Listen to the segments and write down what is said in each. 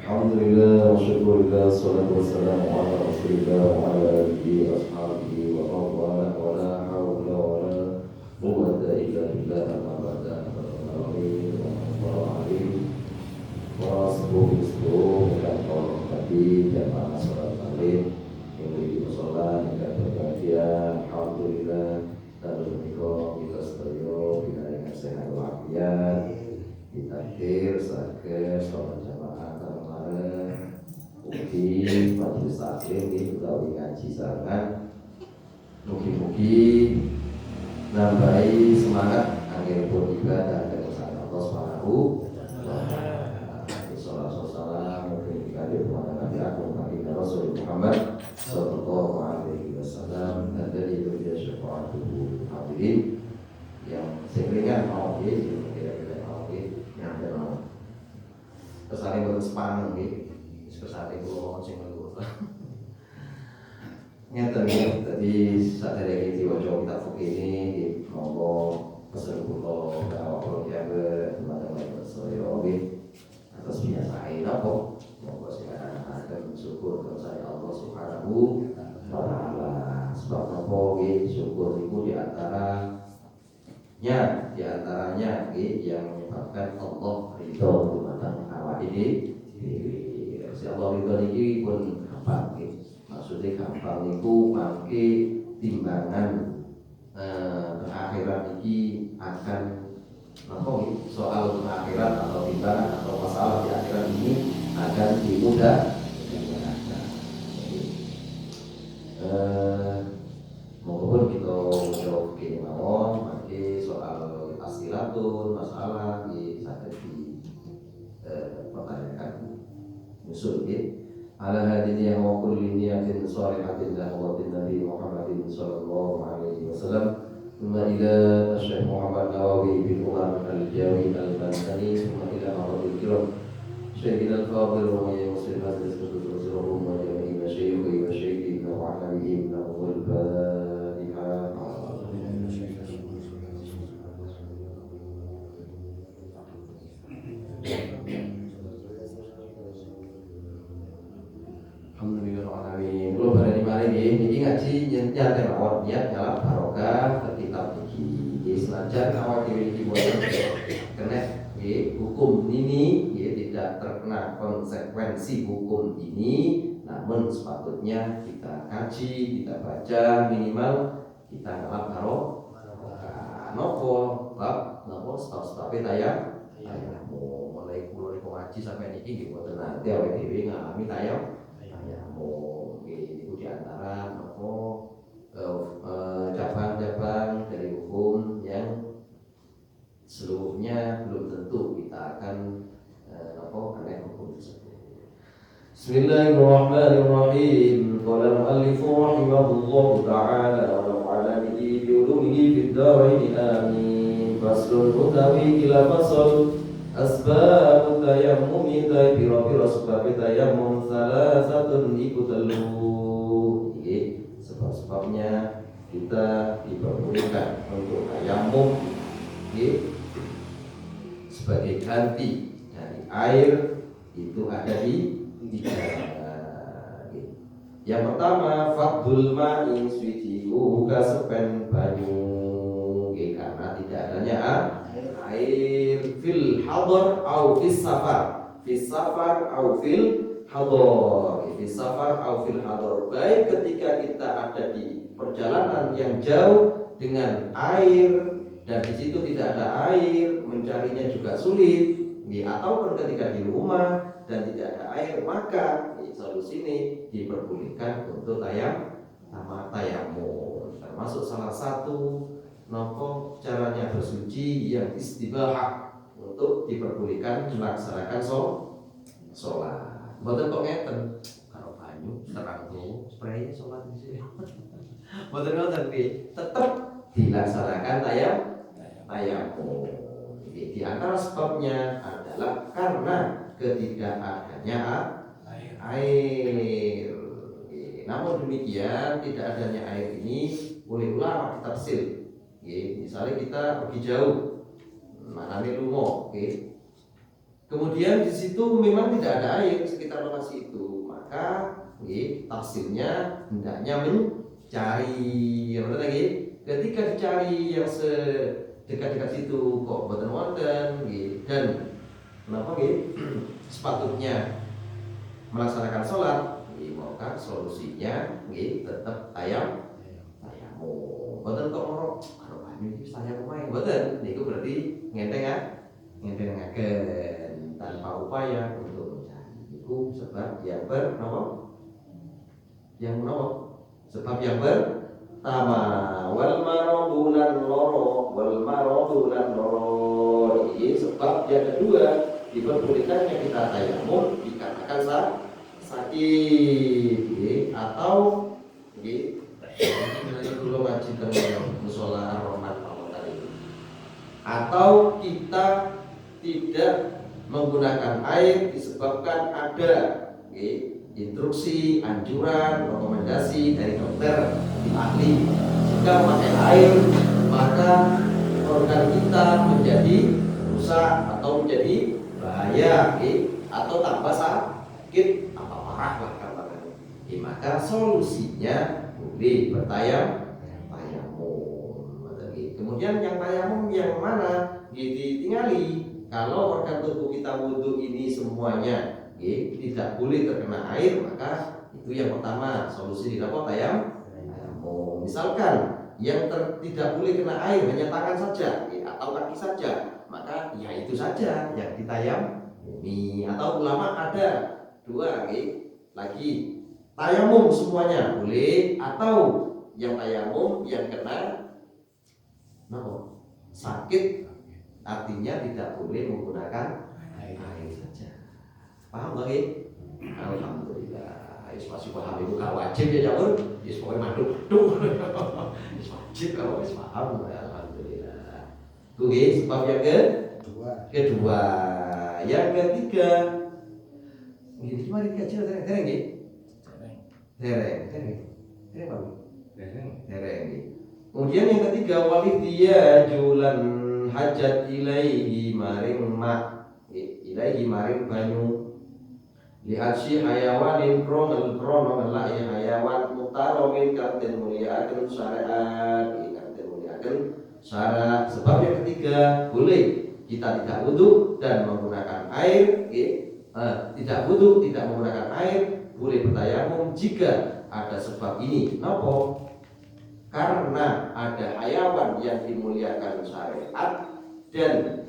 Alhamdulillah wa syukurillah salatu wassalamu ala rasulillah wa ala alihi wa ashabihi wa mawala wa la hawla wa la quwwata illa billah amma ba'da al-rahim wa al-rahim wa asbuhu isbuhu dan tolong tadi jamaah salat maghrib yang di musola yang berbahagia alhamdulillah dan menika kita sedaya binaringan sehat walafiat ditakdir saged salat jamaah kemarin ugi majelis taklim di utawi ngaji sangat mugi-mugi nambahi semangat anggenipun ibadah dhateng Allah Subhanahu wa taala. Salam mugi dikabul Nabi Agung Nabi Rasul Muhammad sallallahu alaihi wasallam dan dari syafaatuhu hadirin yang sering mau kira-kira mau yang mau kesane boten sepaneng nggih wis kesane kula sing lho ngeten ya tadi saderenge diwaca kitab fikih ini monggo pesen kula awak kula jaga teman-teman saya nggih atas biasae napa monggo sing akan syukur kepada saya Allah Subhanahu wa taala sebab napa nggih syukur iku di antaranya yang menyebabkan Allah ridho dumateng awak ini dhewe. Si Allah ridho niki pun gampang nggih. Maksudnya gampang niku mangke timbangan akhirat iki akan napa nggih soal akhirat atau timbangan atau masalah di akhirat ini akan dimudahkan. Mohon kita jawab gini mawon mangke soal asilatun masalah di saged di pertanyakan usul nggih ala hadhihi wa kulli niyatin shalihatin la qawatin nabi Muhammadin sallallahu alaihi wasallam thumma ila Syekh Muhammad Nawawi bin Umar al-Jawi al-Bantani thumma ila Abdul Kiram Syekh al-Fadil wa ya muslim hadis rasulullah wa jami'i masyayikhi wa syekhi wa alaihi wa al-Fatiha. Alhamdulillahirrahmanirrahim. Kalau pada dimari ini ngaji nyantai mawon niat nyala barokah ketika iki. Senajan awak dhewe iki boten kena hukum ini tidak terkena konsekuensi hukum ini, namun sepatutnya kita kaji, kita baca minimal kita ngalap barokah. Nopo sebab-sebab tayang mulai kula niku ngaji sampai niki nggih boten nanti awake dhewe ngalami tayang itu diantara cabang-cabang dari hukum yang seluruhnya belum tentu kita akan aneh hukum tersebut. Bismillahirrahmanirrahim. Qala al-mu'allif rahimahullahu ta'ala wa nafa'ana bihi bi ulumihi fid dharain amin. Faslun utawi ila fasal asbab tayammum pira-pira sebab tayammum salah satun iku telu. Sebab-sebabnya kita diperbolehkan untuk tayammum sebagai ganti dari air itu ada di tiga. Yang pertama fadhul ma'in suci buka sepen banyu karena tidak adanya air fil hadar au fis safar au fil hadar baik ketika kita ada di perjalanan yang jauh dengan air dan di situ tidak ada air mencarinya juga sulit ataupun ketika di rumah dan tidak ada air maka solusi ini diperbolehkan untuk tayammum termasuk salah satu caranya bersuci yang istibahah untuk diperbolehkan melaksanakan sholat. Mboten kok ngeten karo banyu terang tuh spray sholat di sini. Mboten ngoten piye, tetap dilaksanakan tayammum. Di antara sebabnya adalah karena ketidakadanya air. Namun demikian tidak adanya air ini oleh ulama tafsir. Misalnya kita pergi jauh, manane lunga, Kemudian di situ memang tidak ada air sekitar lokasi itu, maka tafsirnya hendaknya mencari. Yang lagi ketika dicari yang sedekat-dekat situ kok boten wonten dan kenapa sepatutnya melaksanakan sholat, maka solusinya tetap tayamum. Boten kok ngorok kalau banyu iki tayamum ae boten, niku berarti ngentengaken tanpa upaya untuk mencari. Itu sebab yang sebab yang pertama wal marodulan loro ini sebab yang kedua diperbolehkannya kita tayamum dikarenakan sakit atau dulu ngaji tentang musola ar-rahman atau kita tidak menggunakan air disebabkan ada instruksi, anjuran, rekomendasi dari dokter ahli jika memakai air maka organ kita menjadi rusak atau menjadi bahaya atau tambah sakit apa parah lah kabarnya. Maka solusinya boleh bertayamum. Kemudian yang tayamum yang mana ditinggali kalau organ tubuh kita wudhu ini semuanya tidak boleh terkena air, maka itu yang pertama solusi dilakukan tayamum. Misalkan yang tidak boleh kena air hanya tangan saja atau kaki saja, maka ya itu saja yang ditayamumi. Atau ulama ada dua lagi tayamum semuanya boleh, atau yang tayamum yang kena sakit artinya tidak boleh menggunakan air saja. Paham lagi? Alhamdulillah. Masih paham itu kalau wajib ya jawab. Yes pokoknya manduk tuh. Wajib kalau wis paham. Alhamdulillah. Oke, sebab yang kedua. Yang ketiga. Ini mari kaji tereng nggih. Tereng. Kemudian yang ketiga walidya julan hajat ilaihi maring ilaihi maring banyu lihatsi hayawanin krono ngelai hayawan mutaromin kanten muliakan syariat syarat. Sebab yang ketiga boleh kita tidak wudhu dan menggunakan air tidak wudhu tidak menggunakan air boleh bertayamum jika ada sebab ini. Napa? Karena ada hayawan yang dimuliakan syariat dan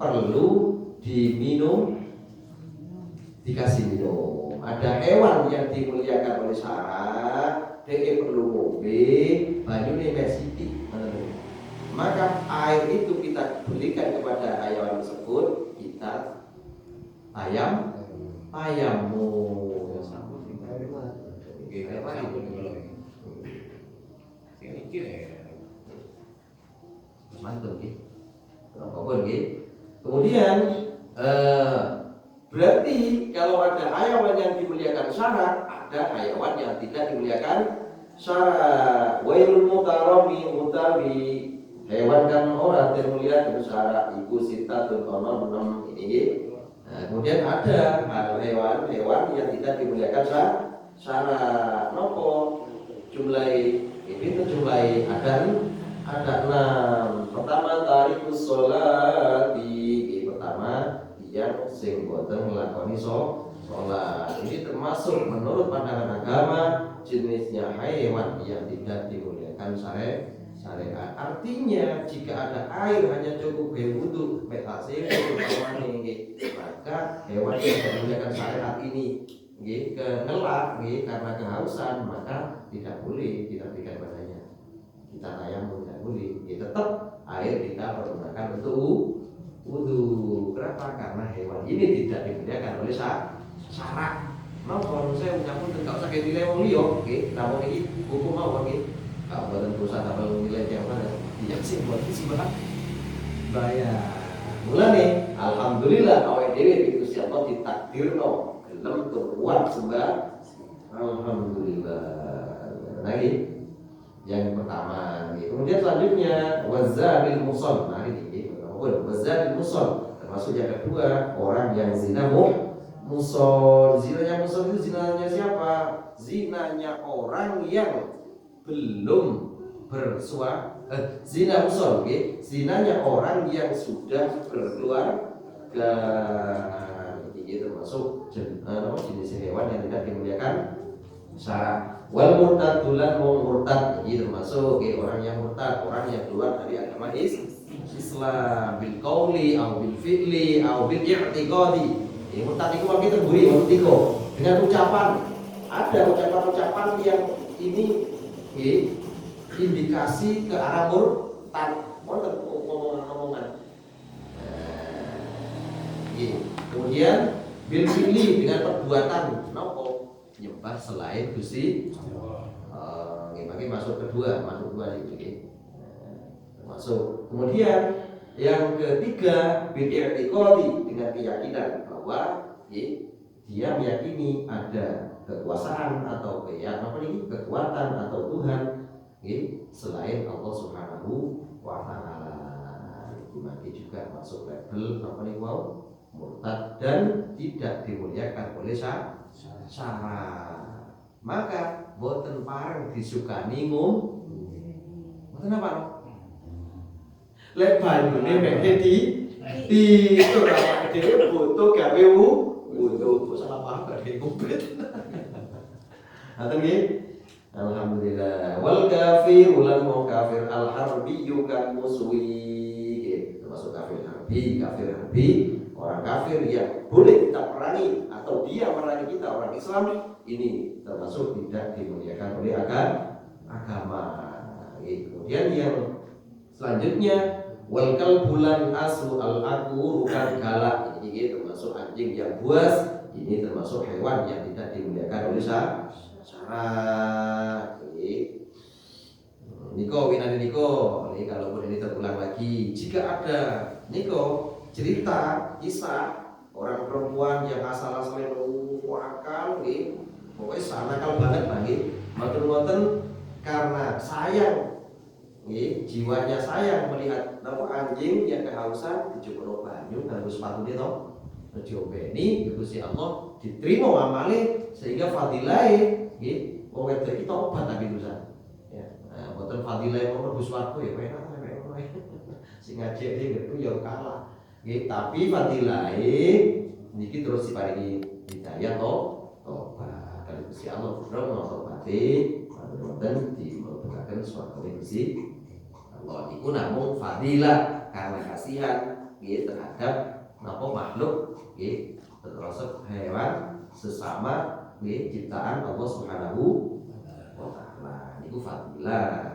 perlu diminum, dikasih minum. Ada hewan yang dimuliakan oleh syariat, dia perlu ngombe, banyune mesiti. Maka air itu kita berikan kepada hayawan tersebut, kita tayamum. Mantap kemudian berarti kalau ada hayawan yang dimuliakan syarat, ada hayawan yang tidak dimuliakan syarat. Wailul mutawi hewan kan orang dimuliakan syarat iku sitatun ono 6 ini. Kemudian ada hewan yang tidak dimuliakan syarat. Nopo jumlah itu jumlah ada 6. Pertama tarikus sholati, pertama yang sing boten nglakoni sholat. Ini termasuk menurut pandangan agama jenisnya hewan yang tidak dimuliakan syariat. Artinya jika ada air hanya cukup berwudu metase maka hewan yang tidak dimuliakan syariat ini ngelak karena kehausan, maka tidak boleh kita berikan padanya. Kita tayamum tidak boleh. Tetap air kita pergunakan untuk wudu. Kenapa? Karena hewan ini tidak dimuliakan oleh syarak. Mau kalau saya menyambut enggak usah kayak nilai wong liya, namun ini hukum mau kalau buatan perusahaan apa nilai yang mana? Yang sih buat isi bahan bayar. Mulane alhamdulillah awake dhewe itu siapa ditakdirno gelem kuat sembah. Alhamdulillah. Lagi yang pertama. Kemudian selanjutnya wazadil musol. Nah ini wazadil musol. Termasuk yang kedua, orang yang zina musol. Zinanya musol itu zinanya siapa? Zinanya orang yang belum zina musol, okay? Zinanya orang yang sudah berkeluarga. Ini termasuk jenis hewan yang tidak dimuliakan syara. Wal murtad tulan murtad, ini termasuk orang yang murtad, orang yang keluar dari agama Islam bil qauli atau bil fi'li atau bil i'tiqadi. Ini murtad itu kita beri murtiko dengan ucapan. Ada ucapan-ucapan yang ini indikasi ke arah murtad. Omongan-omongan. Kemudian bil fi'li dengan perbuatan nopo nyembah selain Gusti bagi masuk dua sih. Masuk. Kemudian yang ketiga bil i'tiqadi dengan keyakinan bahwa dia meyakini ada kekuasaan atau kekuatan atau Tuhan selain Allah Subhanahu wa taala. Maka juga masuk label murtad dan tidak dimuliakan oleh syara. Maka boten pareng disukani boten apa? Lek banyune mek di itu ra dhewe butuh gawe butuh salah paham gak dikumpet. Ngoten nggih. Alhamdulillah. Wal kafir ulan mau kafir al harbiyyu kan muswi. Termasuk kafir harbi, orang kafir yang boleh kita perangi atau dia merangi kita orang Islam, ini termasuk tidak dimuliakan oleh agama. Kemudian yang selanjutnya wal kalbulan asu al aquru kan galak, ini termasuk anjing yang buas, ini termasuk hewan yang tidak dimuliakan oleh syara. Niko winane niko, ini kalaupun ini terulang lagi, jika ada niko cerita kisah orang perempuan yang asal-asalnya akal, pokoknya sanakal banget lagi, matur-matur karena sayang, jiwanya sayang melihat anjing yang kehausan dijupuk banyu dan sepatu dia toh, dijobeni Gusti Allah diterima amale sehingga fadilai, wong wedok iki tobat tapi dosa. Ya, boten fadilai wong mlebu swarga ya enak sing ngajek iki ya kalah. Tapi fadilai niki terus diparingi hidayah tobat. Kalau Gusti Allah bener tobaté, boten dimlebukaken swarga Gusti Allah. Iku namung fadilah karena kasihan terhadap makhluk termasuk hewan sesama ciptaan Allah Subhanahu wa taala. Niku fadilah.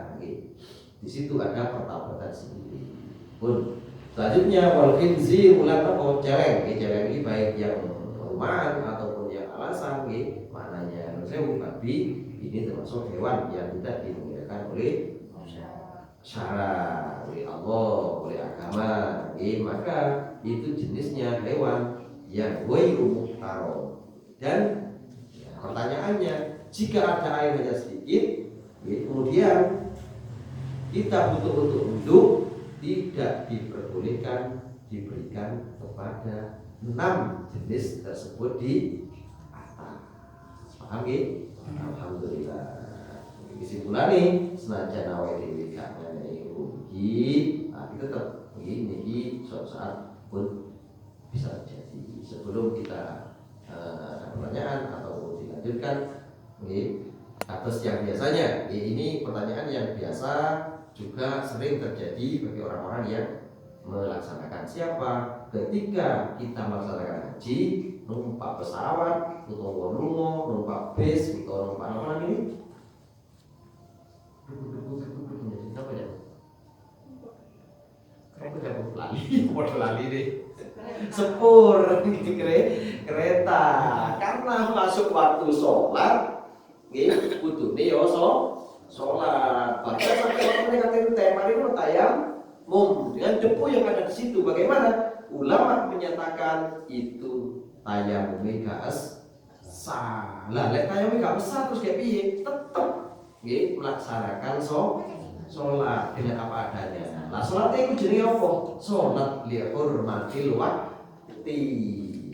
Di situ ada pertobatan sendiri. Pun selanjutnya wal khinzir ulah apa celeng. Celeng ini baik yang rumahan ataupun yang alasan maknanya sewu babi ini termasuk hewan yang tidak dimuliakan oleh syara, oleh Allah, oleh agama. Maka itu jenisnya hewan yang ghairu muhtaram. Dan pertanyaannya, jika ada air hanya sedikit, kemudian kita butuh untuk hidup, tidak diperbolehkan diberikan kepada 6 jenis tersebut di atas. Paham ya? Alhamdulillah. Kesimpulannya, senajan awal dewi karena rugi, tapi tetap ini suatu saat pun bisa terjadi. Sebelum kita ada pertanyaan atau dilanjutkan atas yang biasanya, ini pertanyaan yang biasa juga sering terjadi bagi orang-orang yang melaksanakan. Siapa ketika kita melaksanakan haji, numpak pesawat, atau numpak bis, atau numpak apa ini? Apa ya? Model lali deh. Sepur kereta karena masuk waktu sholat, kudune yo sholat. Bahkan sampai waktu kata tema ini tayamum dengan debu yang ada di situ. Bagaimana? Ulama menyatakan itu tayamum gak sah. Lah, lek tayamum gak sah terus kayak piye? Tetep melaksanakan sholat dengan apa adanya. Lah sholat itu jenenge apa? Sholat li hurmatil waqti.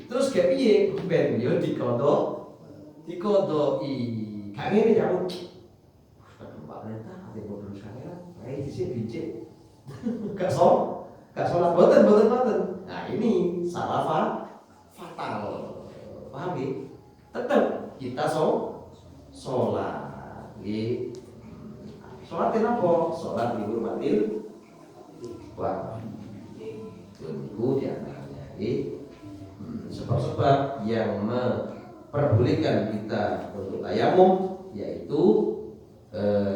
Terus gak piye? Ben yo dikodoi. Gak ngene ya. Pak perintah ate bodoh kamera. Kayak dhisik. Gak sholat boten. Nah ini salah fatal. Paham ya? Tetap kita sholat. Sholat kenapa? Sholat dihormatil waktu. Itu diantaranya. Sebab-sebab yang memperbolehkan kita untuk tayamum yaitu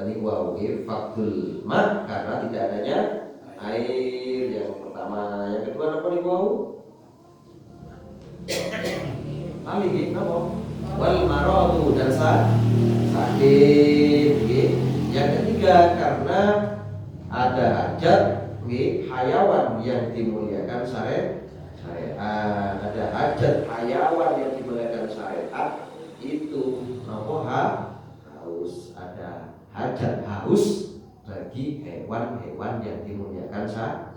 niwawi faktul ma karena tidak adanya air yang pertama. Yang kedua apa niwawu? Kali gitu apa? Wal maradu dan sakit. Yang ketiga karena ada hajat hayawan yang dimuliakan syariat. Ada hajat hayawan yang dimuliakan syariat itu haus. Ada hajat haus bagi hewan-hewan yang dimuliakan syariat.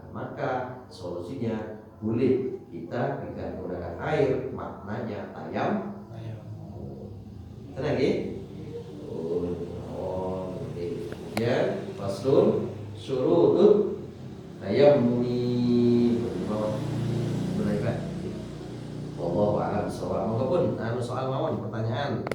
Maka solusinya boleh kita jika menggunakan air maknanya tayam. Tenang ya. Ya, faslun syurutut tayammumi. Wallahu a'lam bishawab. Monggo pun soal mawon pertanyaan.